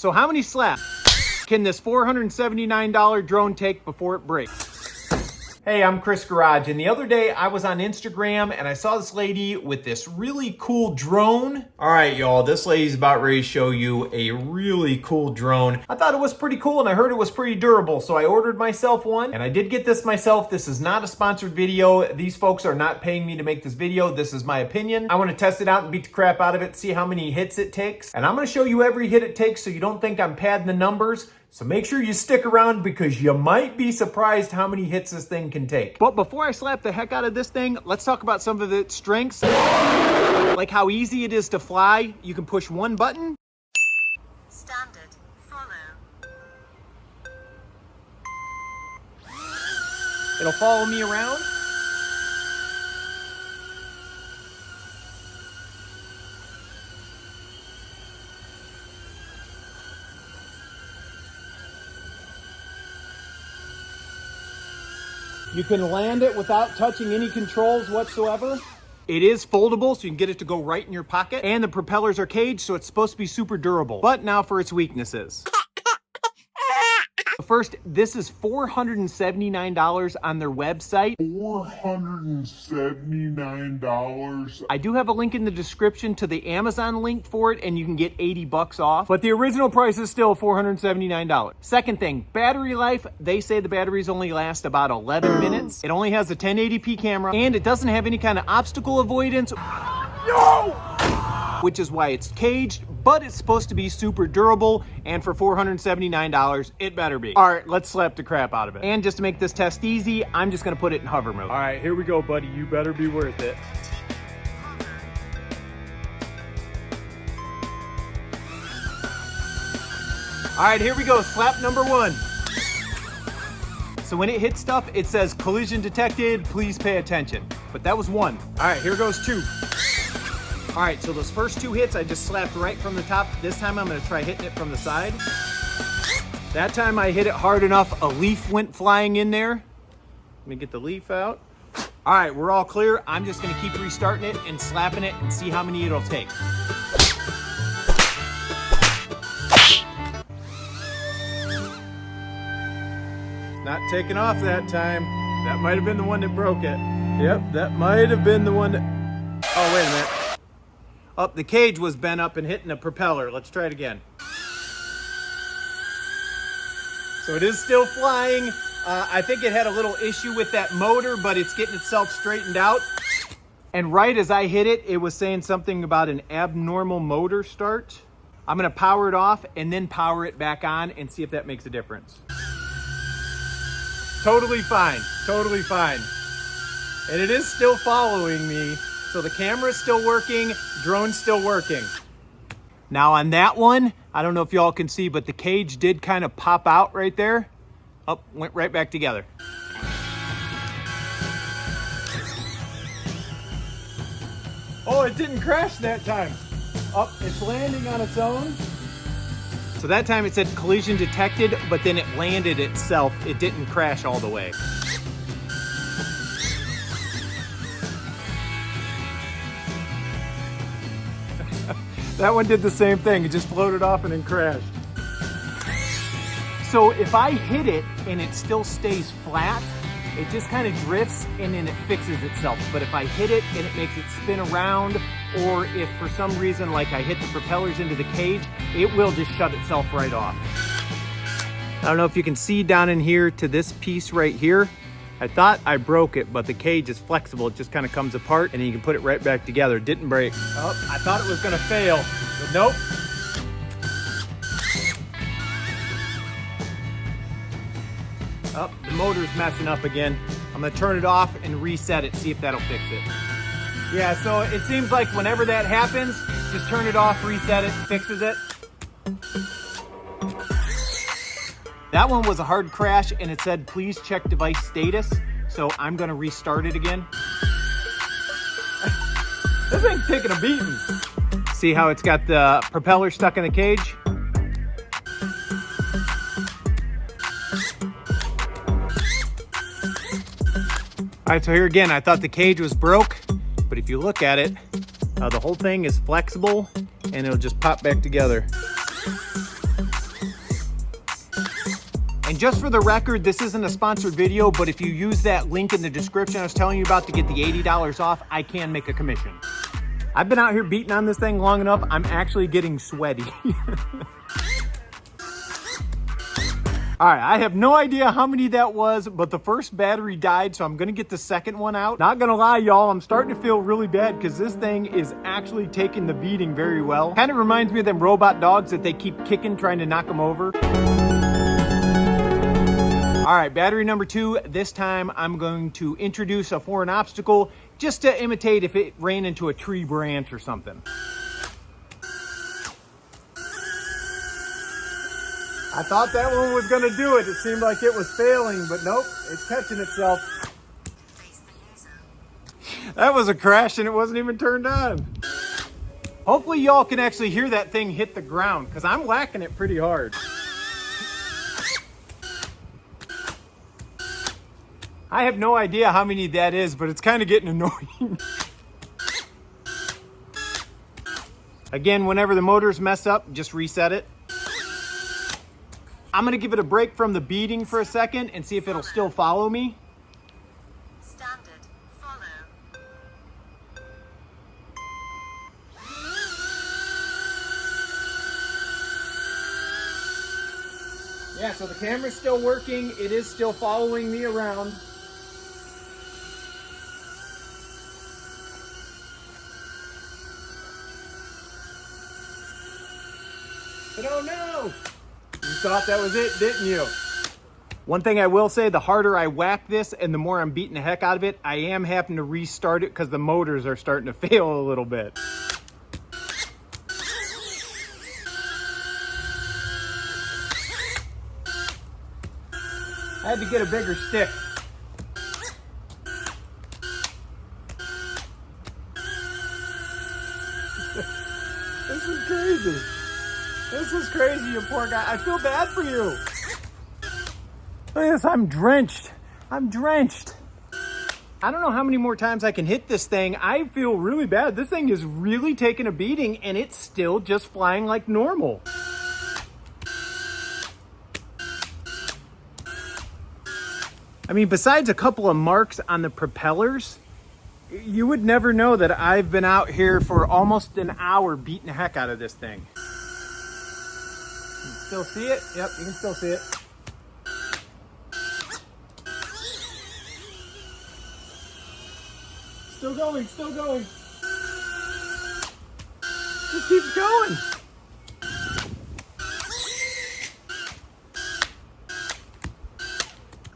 So how many slaps can this $479 drone take before it breaks? Hey, I'm Chris Garage, and the other day I was on Instagram and I saw this lady with this really cool drone. All right, y'all, this lady's about ready to show you a really cool drone. I thought it was pretty cool and I heard it was pretty durable, so I ordered myself one, and I did get this myself. This is not a sponsored video. These folks are not paying me to make this video. This is my opinion. I want to test it out and beat the crap out of it, see how many hits it takes, and I'm going to show you every hit it takes so you don't think I'm padding the numbers. So make sure you stick around because you might be surprised how many hits this thing can take. But before I slap the heck out of this thing, let's talk about some of its strengths. Like how easy it is to fly. You can push one button. Standard, follow. It'll follow me around. You can land it without touching any controls whatsoever. It is foldable, so you can get it to go right in your pocket. And the propellers are caged, so it's supposed to be super durable. But now for its weaknesses. First, this is $479 on their website. $479. I do have a link in the description to the Amazon link for it, and you can get 80 bucks off. But the original price is still $479. Second thing, battery life. They say the batteries only last about 11 minutes. It only has a 1080p camera, and it doesn't have any kind of obstacle avoidance. No! Which is why it's caged, but it's supposed to be super durable, and for $479, it better be. All right, let's slap the crap out of it. And just to make this test easy, I'm just gonna put it in hover mode. All right, here we go, buddy. You better be worth it. All right, here we go, slap number one. So when it hits stuff, it says collision detected, please pay attention. But that was one. All right, here goes two. All right, so those first two hits, I just slapped right from the top. This time I'm gonna try hitting it from the side. That time I hit it hard enough, a leaf went flying in there. Let me get the leaf out. All right, we're all clear. I'm just gonna keep restarting it and slapping it and see how many it'll take. Not taking off that time. That might have been the one that broke it. Yep, that might have been the one that... Oh, wait a minute. Oh, the cage was bent up and hitting the propeller. Let's try it again. So it is still flying. I think it had a little issue with that motor, but it's getting itself straightened out. And right as I hit it, it was saying something about an abnormal motor start. I'm gonna power it off and then power it back on and see if that makes a difference. Totally fine, totally fine. And it is still following me. So the camera's still working, drone's still working. Now on that one, I don't know if y'all can see, but the cage did kind of pop out right there. Up, went right back together. Oh, it didn't crash that time. Up, it's landing on its own. So that time it said collision detected, but then it landed itself. It didn't crash all the way. That one did the same thing. It just floated off and then crashed. So if I hit it and it still stays flat, it just kind of drifts and then it fixes itself. But if I hit it and it makes it spin around, or if for some reason, like I hit the propellers into the cage, it will just shut itself right off. I don't know if you can see down in here to this piece right here. I thought I broke it, but the cage is flexible. It just kind of comes apart and then you can put it right back together. It didn't break. Oh, I thought it was gonna fail, but nope. Oh, the motor's messing up again. I'm gonna turn it off and reset it, see if that'll fix it. Yeah, so it seems like whenever that happens, just turn it off, reset it, fixes it. That one was a hard crash and it said, please check device status. So I'm gonna restart it again. This thing's taking a beating. See how it's got the propeller stuck in the cage? All right, so here again, I thought the cage was broke, but if you look at it, the whole thing is flexible and it'll just pop back together. And just for the record, this isn't a sponsored video, but if you use that link in the description I was telling you about to get the $80 off, I can make a commission. I've been out here beating on this thing long enough, I'm actually getting sweaty. All right, I have no idea how many that was, but the first battery died, so I'm gonna get the second one out. Not gonna lie, y'all, I'm starting to feel really bad because this thing is actually taking the beating very well. Kind of reminds me of them robot dogs that they keep kicking, trying to knock them over. All right, battery number 2. This time I'm going to introduce a foreign obstacle just to imitate if it ran into a tree branch or something. I thought that one was gonna do it. It seemed like it was failing, but nope, it's catching itself. Face the laser. That was a crash and it wasn't even turned on. Hopefully y'all can actually hear that thing hit the ground because I'm whacking it pretty hard. I have no idea how many that is, but it's kind of getting annoying. Again, whenever the motors mess up, just reset it. I'm gonna give it a break from the beating for a second and see if it'll still follow me. Standard. Follow. Yeah, so the camera's still working. It is still following me around. But oh no! You thought that was it, didn't you? One thing I will say, the harder I whack this and the more I'm beating the heck out of it, I am having to restart it because the motors are starting to fail a little bit. I had to get a bigger stick. This is crazy. This is crazy, you poor guy. I feel bad for you. Look at this, I'm drenched. I'm drenched. I don't know how many more times I can hit this thing. I feel really bad. This thing is really taking a beating and it's still just flying like normal. I mean, besides a couple of marks on the propellers, you would never know that I've been out here for almost an hour beating the heck out of this thing. You can still see it? Yep, you can still see it. Still going, still going. Just keeps going.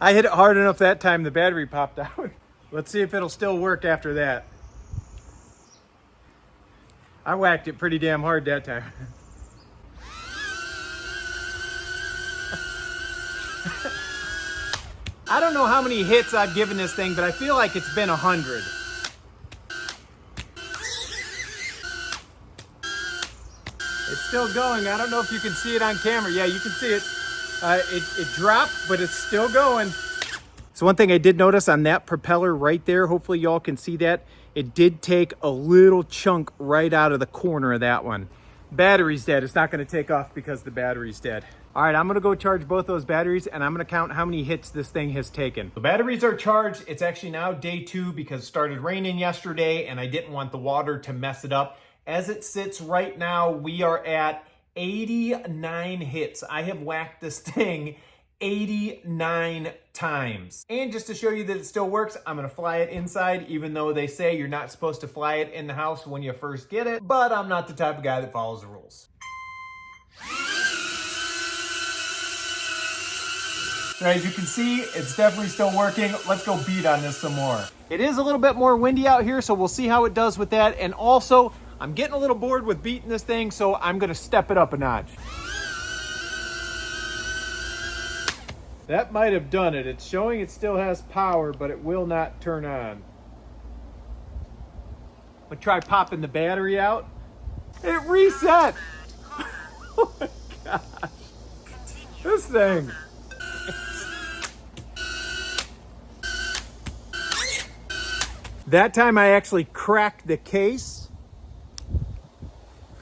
I hit it hard enough that time the battery popped out. Let's see if it'll still work after that. I whacked it pretty damn hard that time. I don't know how many hits I've given this thing, but I feel like it's been 100. It's still going. I don't know if you can see it on camera. Yeah, you can see it. It dropped, but it's still going. So one thing I did notice on that propeller right there, hopefully y'all can see that, it did take a little chunk right out of the corner of that one. Battery's dead. It's not going to take off because the battery's dead. All right, I'm going to go charge both those batteries and I'm going to count how many hits this thing has taken. The batteries are charged. It's actually now day 2 because it started raining yesterday and I didn't want the water to mess it up. As it sits right now, we are at 89 hits. I have whacked this thing 89 times. And just to show you that it still works, I'm gonna fly it inside, even though they say you're not supposed to fly it in the house when you first get it, but I'm not the type of guy that follows the rules. So as you can see, it's definitely still working. Let's go beat on this some more. It is a little bit more windy out here, so we'll see how it does with that. And also, I'm getting a little bored with beating this thing, so I'm gonna step it up a notch. That might have done it. It's showing it still has power, but it will not turn on. I'm gonna try popping the battery out. It reset! Oh my gosh. This thing. That time I actually cracked the case.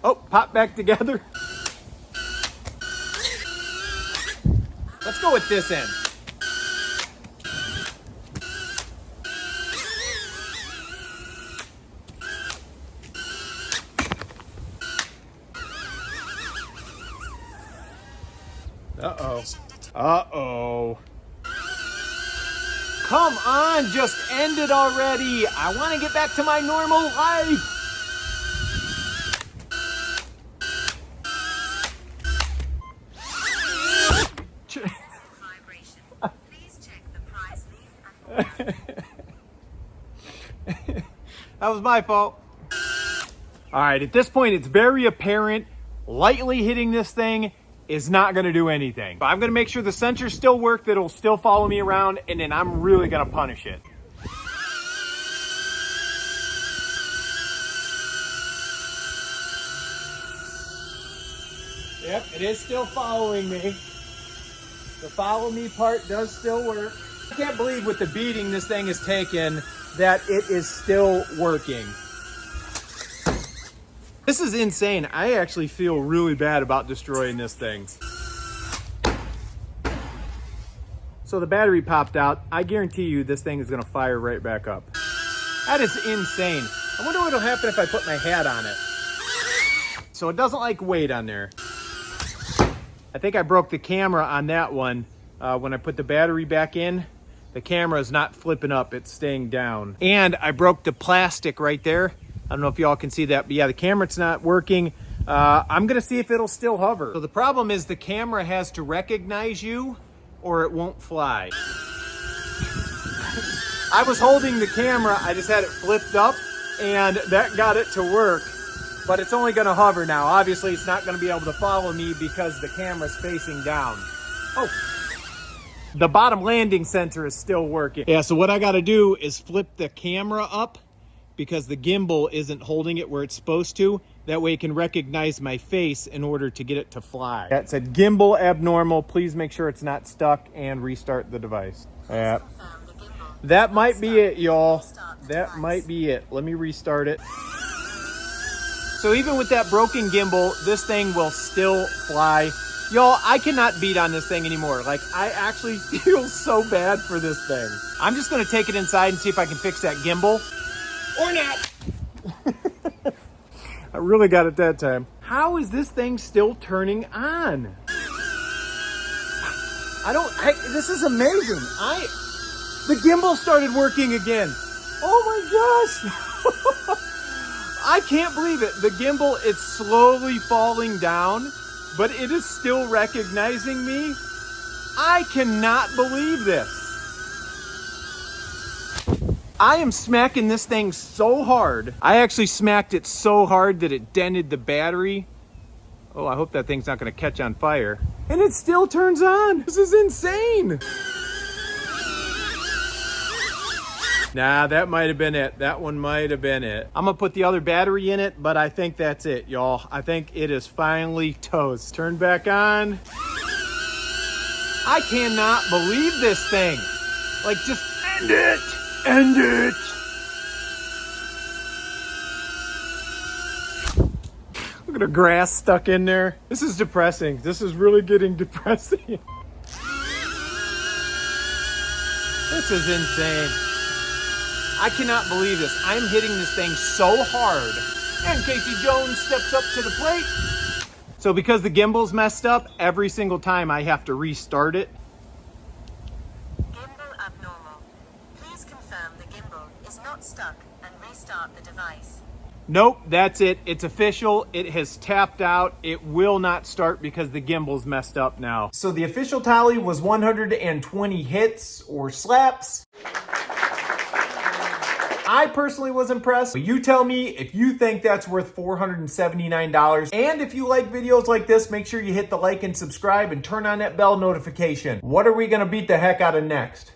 Oh, pop back together. Let's go with this end. Uh-oh. Uh-oh. Come on, just end it already. I want to get back to my normal life. Vibration. Please check the prize leaf and That was my fault. All right, at this point, it's very apparent lightly hitting this thing is not going to do anything. But I'm going to make sure the sensors still work, that it'll still follow me around, and then I'm really going to punish it. Yep, it is still following me. The follow me part does still work. I can't believe with the beating this thing has taken that it is still working. This is insane. I actually feel really bad about destroying this thing. So the battery popped out. I guarantee you this thing is gonna fire right back up. That is insane. I wonder what'll happen if I put my hat on it. So it doesn't like weight on there. I think I broke the camera on that one. When I put the battery back in, the camera is not flipping up, it's staying down. And I broke the plastic right there. I don't know if y'all can see that, but yeah, the camera's not working. I'm gonna see if it'll still hover. So the problem is the camera has to recognize you or it won't fly. I was holding the camera, I just had it flipped up and that got it to work, but it's only gonna hover now. Obviously it's not gonna be able to follow me because the camera's facing down. Oh, the bottom landing sensor is still working. Yeah, so what I gotta do is flip the camera up because the gimbal isn't holding it where it's supposed to. That way it can recognize my face in order to get it to fly. That said gimbal abnormal. Please make sure it's not stuck and restart the device. Yeah. That might be it, y'all. That might be it. Let me restart it. So even with that broken gimbal, this thing will still fly. Y'all, I cannot beat on this thing anymore. Like, I actually feel so bad for this thing. I'm just gonna take it inside and see if I can fix that gimbal. Or not. I really got it that time. How is this thing still turning on? This is amazing. The gimbal started working again. Oh my gosh. I can't believe it. The gimbal, it's slowly falling down, but it is still recognizing me. I cannot believe this. I am smacking this thing so hard. I actually smacked it so hard that it dented the battery. Oh, I hope that thing's not gonna catch on fire. And it still turns on. This is insane. Nah, that might have been it. That one might have been it. I'm gonna put the other battery in it, but I think that's it, y'all. I think it is finally toast. Turn back on. I cannot believe this thing. Like, just end it. End it. Look at the grass stuck in there. This is depressing. This is really getting depressing. This is insane. I cannot believe this. I'm hitting this thing so hard. And Casey Jones steps up to the plate. So because the gimbal's messed up, every single time I have to restart it. gimbal abnormal. Please confirm the gimbal is not stuck and restart the device. Nope, that's it. It's official. It has tapped out. It will not start because the gimbal's messed up now. So the official tally was 120 hits or slaps. I personally was impressed. But you tell me if you think that's worth $479. And if you like videos like this, make sure you hit the like and subscribe and turn on that bell notification. What are we gonna beat the heck out of next?